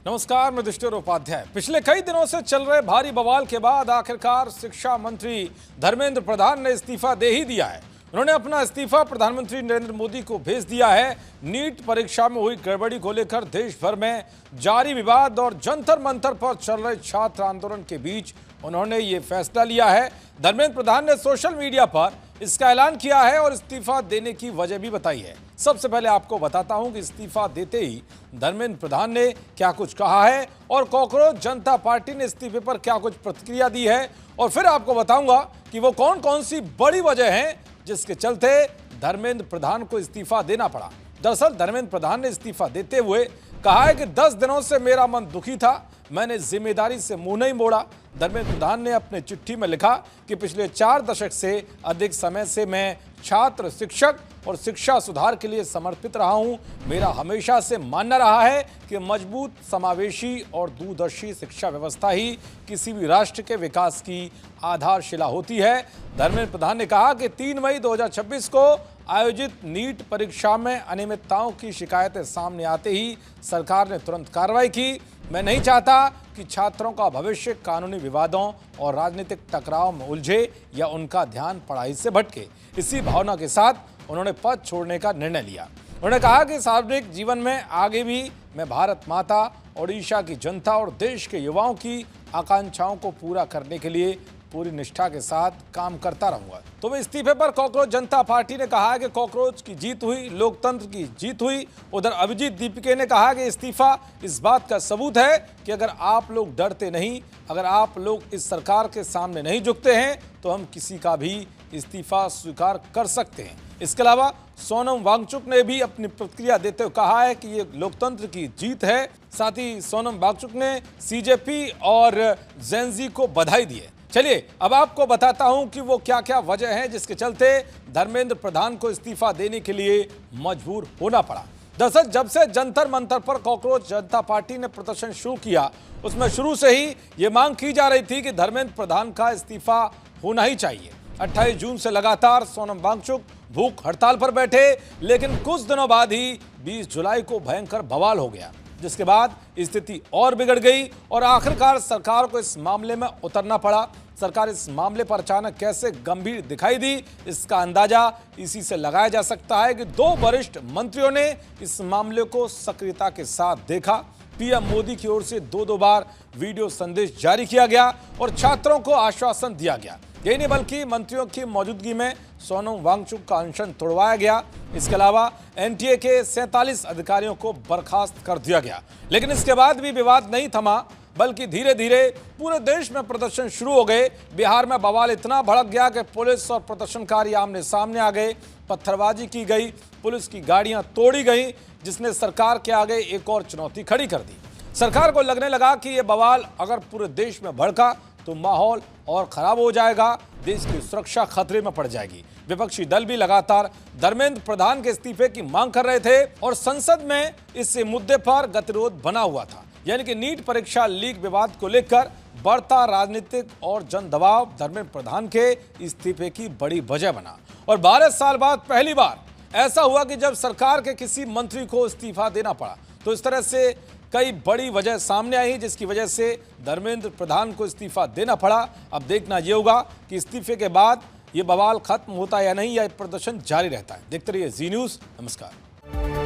नमस्कार, मैं युधिष्ठिर उपाध्याय। पिछले कई दिनों से चल रहे भारी बवाल के बाद आखिरकार शिक्षा मंत्री धर्मेंद्र प्रधान ने इस्तीफा दे ही दिया है। उन्होंने अपना इस्तीफा प्रधानमंत्री नरेंद्र मोदी को भेज दिया है। नीट परीक्षा में हुई गड़बड़ी को लेकर देश भर में जारी विवाद और जंतर मंतर पर चल रहे छात्र आंदोलन के बीच उन्होंने ये फैसला लिया है। धर्मेंद्र प्रधान ने सोशल मीडिया पर इसका ऐलान किया है और इस्तीफा देने की वजह भी बताई है। सबसे पहले आपको बताता हूं कि इस्तीफा देते ही धर्मेंद्र प्रधान ने क्या कुछ कहा है और कॉकरोच जनता पार्टी ने इस्तीफे पर क्या कुछ प्रतिक्रिया दी है, और फिर आपको बताऊंगा कि वो कौन कौन सी बड़ी वजह है जिसके चलते धर्मेंद्र प्रधान को इस्तीफा देना पड़ा। दरअसल धर्मेंद्र प्रधान ने इस्तीफा देते हुए कहा है कि 10 दिनों से मेरा मन दुखी था, मैंने जिम्मेदारी से मुंह नहीं मोड़ा। धर्मेंद्र प्रधान ने अपने चिट्ठी में लिखा कि पिछले 4 दशक से अधिक समय से मैं छात्र, शिक्षक और शिक्षा सुधार के लिए समर्पित रहा हूं। मेरा हमेशा से मानना रहा है कि मजबूत, समावेशी और दूरदर्शी शिक्षा व्यवस्था ही किसी भी राष्ट्र के विकास की आधारशिला होती है। धर्मेंद्र प्रधान ने कहा कि 3 मई 2026 को आयोजित नीट परीक्षा में अनियमितताओं की शिकायतें सामने आते ही सरकार ने तुरंत कार्रवाई की। मैं नहीं चाहता कि छात्रों का भविष्य कानूनी विवादों और राजनीतिक टकराव में उलझे या उनका ध्यान पढ़ाई से भटके। इसी भावना के साथ उन्होंने पद छोड़ने का निर्णय लिया। उन्होंने कहा कि सार्वजनिक जीवन में आगे भी मैं भारत माता, ओडिशा की जनता और देश के युवाओं की आकांक्षाओं को पूरा करने के लिए पूरी निष्ठा के साथ काम करता रहूंगा। तो वह इस्तीफे पर कॉकरोच जनता पार्टी ने कहा है कि कॉकरोच की जीत हुई, लोकतंत्र की जीत हुई। उधर अभिजीत दीपिके ने कहा कि इस्तीफा इस बात का सबूत है कि अगर आप लोग डरते नहीं, अगर आप लोग इस सरकार के सामने नहीं झुकते हैं तो हम किसी का भी इस्तीफा स्वीकार कर सकते हैं। इसके अलावा सोनम वांगचुक ने भी अपनी प्रतिक्रिया देते हुए कहा है कि ये लोकतंत्र की जीत है। साथ ही सोनम वांगचुक ने सीजेपी और जेनजी को बधाई दी है। चलिए अब आपको बताता हूं कि वो क्या क्या वजह है जिसके चलते धर्मेंद्र प्रधान को इस्तीफा देने के लिए मजबूर होना पड़ा। दरअसल जब से जंतर मंतर पर कॉकरोच जनता पार्टी ने प्रदर्शन शुरू किया, उसमें शुरू से ही ये मांग की जा रही थी कि धर्मेंद्र प्रधान का इस्तीफा होना ही चाहिए। 28 जून से लगातार सोनम वांगचुक भूख हड़ताल पर बैठे, लेकिन कुछ दिनों बाद ही 20 जुलाई को भयंकर बवाल हो गया, जिसके बाद स्थिति और बिगड़ गई और आखिरकार सरकार को इस मामले में उतरना पड़ा। सरकार इस मामले पर अचानक कैसे गंभीर दिखाई दी, इसका अंदाजा इसी से लगाया जा सकता है कि 2 वरिष्ठ मंत्रियों ने इस मामले को सक्रियता के साथ देखा। पीएम मोदी की ओर से 2 बार वीडियो संदेश जारी किया गया और छात्रों को आश्वासन दिया गया। यही नहीं बल्कि मंत्रियों की मौजूदगी में सोनम वांगचुक का अनशन तोड़वाया गया। इसके अलावा एनटीए के 47 अधिकारियों को बर्खास्त कर दिया गया। लेकिन इसके बाद भी विवाद नहीं थमा, बल्कि धीरे धीरे पूरे देश में प्रदर्शन शुरू हो गए। बिहार में बवाल इतना भड़क गया कि पुलिस और प्रदर्शनकारी आमने सामने आ गए, पत्थरबाजी की गई, पुलिस की गाड़ियां तोड़ी गई, जिसने सरकार के आगे एक और चुनौती खड़ी कर दी। सरकार को लगने लगा कि यह बवाल अगर पूरे देश में भड़का तो माहौल और खराब हो जाएगा, देश की सुरक्षा खतरे में पड़ जाएगी। विपक्षी दल भी लगातार धर्मेंद्र प्रधान के इस्तीफे की मांग कर रहे थे और संसद में इस मुद्दे पर गतिरोध बना हुआ था। यानी कि नीट परीक्षा लीक विवाद को लेकर बढ़ता राजनीतिक और जन दबाव धर्मेंद्र प्रधान के इस्तीफे की बड़ी वजह बना। और 12 साल बाद पहली बार ऐसा हुआ कि जब सरकार के किसी मंत्री को इस्तीफा देना पड़ा। तो इस तरह से कई बड़ी वजह सामने आई, जिसकी वजह से धर्मेंद्र प्रधान को इस्तीफा देना पड़ा। अब देखना यह होगा कि इस्तीफे के बाद ये बवाल खत्म होता है या नहीं, या प्रदर्शन जारी रहता है। देखते रहिए जी न्यूज़। नमस्कार।